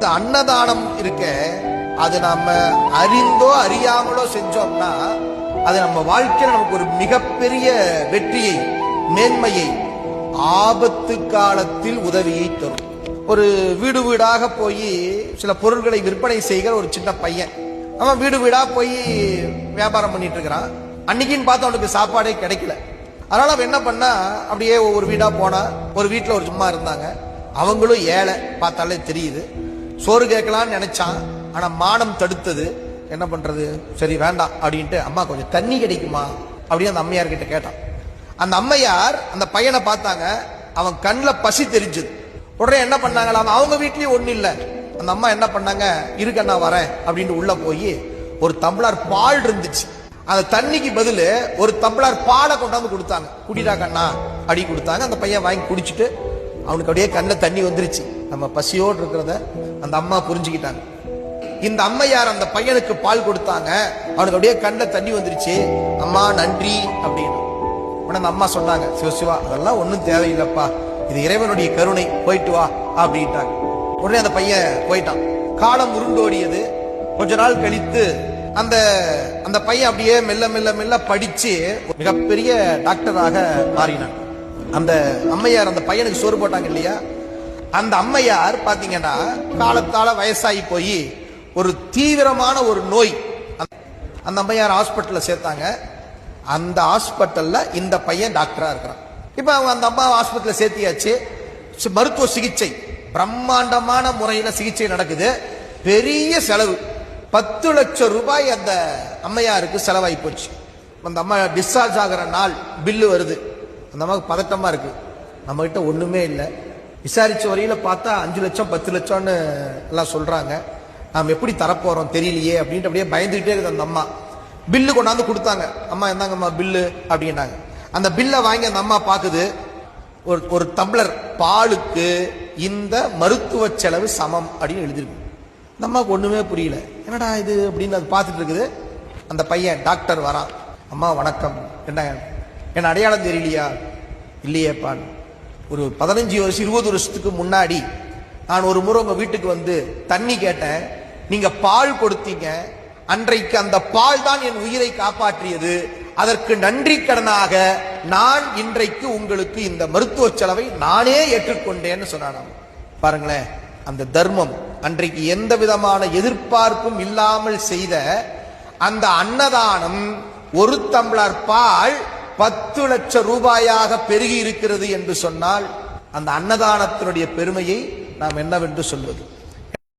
இந்த அன்னதானம் இருக்க, அது நாம அறிந்தோ அறியாமலோ செஞ்சோம்னா அது நம்ம வாழ்க்கையில நமக்கு ஒரு மிகப்பெரிய வெற்றியை, மேன்மையை, ஆபத்து காலத்தில் உதவியை தரும். ஒரு வீடு வீடாக போய் சில பொருட்களை விற்பனை செய்கிற ஒரு சின்ன பையன், அவன் வீடு வீடா போய் வியாபாரம் பண்ணிட்டு இருக்கிறான். அன்னைக்குன்னு பார்த்து அவனுக்கு சாப்பாடே கிடைக்கல. அதனால அவன் என்ன பண்ணா, அப்படியே ஒவ்வொரு வீடா போனா. ஒரு வீட்டுல ஒரு சும்மா இருந்தாங்க, அவங்களும் ஏழை, பார்த்தாலே தெரியுது. சோறு கேட்கலான்னு நினைச்சான், ஆனா மானம் தடுத்தது. என்ன பண்றது, சரி வேண்டாம் அப்படின்ட்டு, அம்மா கொஞ்சம் தண்ணி கிடைக்குமா அப்படின்னு அந்த அம்மையார் கிட்ட கேட்டான். அந்த அம்மையார் அந்த பையனை பார்த்தாங்க, அவன் கண்ணில் பசி தெரிஞ்சது. உடனே என்ன பண்ணாங்களா, அவங்க வீட்லயும் ஒண்ணு இல்ல. அந்த அம்மா என்ன பண்ணாங்க, இருக்க நான் வரேன் அப்படின்னு உள்ள போய் ஒரு டம்ளர் பால் இருந்துச்சு, அந்த தண்ணிக்கு பதில் ஒரு டம்ளர் பாலை கொண்டாந்து கொடுத்தாங்க. குடிடா கண்ணா அடி கொடுத்தாங்க. அந்த பையன் வாங்கி குடிச்சிட்டு அவனுக்கு அப்படியே கண்ணில் தண்ணி வந்துருச்சு. நம்ம பசியோடு இருக்கிறத அந்த அம்மா புரிஞ்சுக்கிட்டாங்க. இந்த அம்மையார் அந்த பையனுக்கு பால் கொடுத்தாங்க, அவனுக்கு அப்படியே கண்ணில் தண்ணி வந்துருச்சு. அம்மா நன்றி அப்படின்னு. உடனே அந்த அம்மா சொன்னாங்க, சிவசிவா அதெல்லாம் ஒன்றும் தேவையில்லைப்பா, இது இறைவனுடைய கருணை, போயிட்டு வா அப்படின்ட்டாங்க. உடனே அந்த பையன் போயிட்டான். காலம் உருண்டோடியது. கொஞ்ச நாள் கழித்து அந்த அந்த பையன் அப்படியே மெல்ல மெல்ல மெல்ல படிச்சு மிகப்பெரிய டாக்டராக மாறினான். அந்த அம்மையார் அந்த பையனுக்கு சோறு போட்டாங்க இல்லையா, அந்த அம்மையார் பாத்தீங்கன்னா காலத்தால வயசாகி போய் ஒரு தீவிரமான ஒரு நோய், அந்த அம்மையார் ஹாஸ்பிட்டல்ல சேர்த்தாங்க. அந்த ஹாஸ்பிட்டல்ல இந்த பையன் டாக்டரா இருக்கிறான். இப்ப அவங்க அந்த அம்மா ஹாஸ்பிட்டல்ல சேர்த்தியாச்சு. மருத்துவ சிகிச்சை பிரம்மாண்டமான முறையில சிகிச்சை நடக்குது. பெரிய செலவு, 10 லட்சம் ரூபாய் அந்த அம்மையாருக்கு செலவாகி போச்சு. அந்த அம்மா டிஸ்சார்ஜ் ஆகிற நாள் பில்லு வருது. அந்த அம்மாவுக்கு பதட்டமா இருக்கு, நம்ம கிட்ட ஒண்ணுமே இல்லை. விசாரிச்ச வரையில பார்த்தா 5 லட்சம் 10 லட்சம்னு எல்லாம் சொல்றாங்க. நாம் எப்படி தரப்போறோம் தெரியலையே அப்படின்ட்டு அப்படியே பயந்துகிட்டே இருக்குது அந்த அம்மா. பில்லு கொண்டாந்து கொடுத்தாங்க. அம்மா என்னங்கம்மா பில்லு அப்படின்னாங்க. அந்த பில்லை வாங்கி அந்த அம்மா பாக்குது, ஒரு டம்ளர் பாலுக்கு இந்த மருத்துவ செலவு சமம் அப்படின்னு எழுதிருக்கு. அந்த அம்மாவுக்கு ஒண்ணுமே புரியல, என்னடா இது அப்படின்னு அது பார்த்துட்டு இருக்குது. அந்த பையன் டாக்டர் வரான். அம்மா வணக்கம், என்ன அடையாளம் தெரியலையா? இல்லையேப்பான், ஒரு 15 வருஷம் 20 வருஷத்துக்கு முன்னாடி நான் ஒரு முறை உங்க வீட்டுக்கு வந்து தண்ணி கேட்டேன், நீங்க பால் கொடுத்தீங்க. அன்றைக்கு அந்த பால் தான் என் உயிரை காப்பாற்றியது. அதற்கு நன்றி கடனாக நான் இன்றைக்கு உங்களுக்கு இந்த மருத்துவ செலவை நானே ஏற்றுக்கொண்டேன்னு சொன்னான். பாருங்களேன், அந்த தர்மம், அன்றைக்கு எந்த விதமான எதிர்பார்ப்பும் இல்லாமல் செய்த அந்த அன்னதானம், ஒரு டம்ளர் பால் 10 லட்சம் ரூபாயாக பெருகி இருக்கிறது என்று சொன்னால் அந்த அன்னதானத்தினுடைய பெருமையை நாம் என்னவென்று சொல்வது?